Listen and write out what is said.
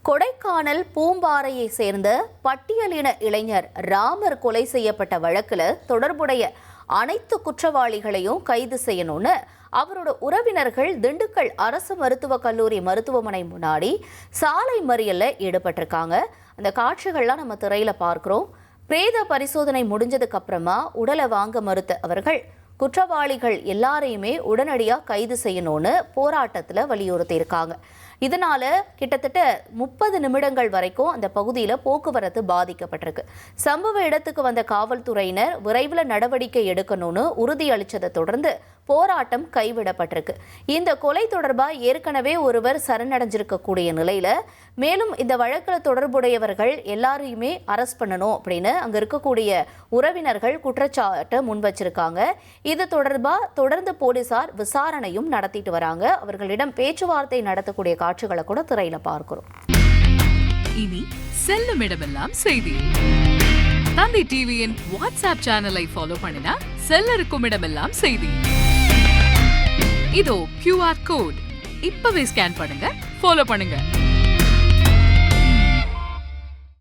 கொடைக்கானல் பூம்பாறையை சேர்ந்த பட்டியலின இளைஞர் ராமர் கொலை செய்யப்பட்ட வழக்குல தொடர்புடைய அனைத்து குற்றவாளிகளையும் கைது செய்யணும்னு அவரோட உறவினர்கள் திண்டுக்கல் அரசு மருத்துவக் கல்லூரி மருத்துவமனை முன்னாடி சாலை மறியல்ல ஈடுபட்டிருக்காங்க. அந்த காட்சிகள்லாம் நம்ம திரையில பார்க்கிறோம். பிரேத பரிசோதனை முடிஞ்சதுக்கு அப்புறமா உடலை வாங்க மறுத்த அவர்கள் குற்றவாளிகள் எல்லாரையுமே உடனடியாக கைது செய்யணும்னு போராட்டத்தில் வலியுறுத்தி இருக்காங்க. இதனால கிட்டத்தட்ட 30 நிமிடங்கள் வரைக்கும் அந்த பகுதியில் போக்குவரத்து பாதிக்கப்பட்டிருக்கு. சம்பவ இடத்துக்கு வந்த காவல்துறையினர் விரைவில் நடவடிக்கை எடுக்கணும்னு உறுதியளித்ததை தொடர்ந்து போராட்டம் கைவிடப்பட்டிருக்கு. இந்த கொலை தொடர்பாக ஏற்கனவே ஒருவர் சரணடைஞ்சிருக்கக்கூடிய நிலையில மேலும் இந்த வழக்கில் தொடர்புடையவர்கள் எல்லாரையுமே அரெஸ்ட் பண்ணணும் அப்படின்னு அங்க இருக்கக்கூடிய உறவினர்கள் குற்றச்சாட்டை முன் வச்சிருக்காங்க. இது தொடர்பாக தொடர்ந்து போலீசார் விசாரணையும் நடத்திட்டு வராங்க. அவர்களிடம் பேச்சுவார்த்தை நடத்தக்கூடிய காட்சிகளை கூட திரையில பார்க்கிறோம். இனி செல்லும் இடமெல்லாம் செய்தி. தந்தி டிவியின் வாட்ஸ்அப் சேனலை ஃபாலோ பண்ணினா செல்ல இருக்கும் இடமெல்லாம் செய்தி. இதோ QR கோட் இப்பவே ஸ்கேன் பண்ணுங்க, ஃபாலோ பண்ணுங்க.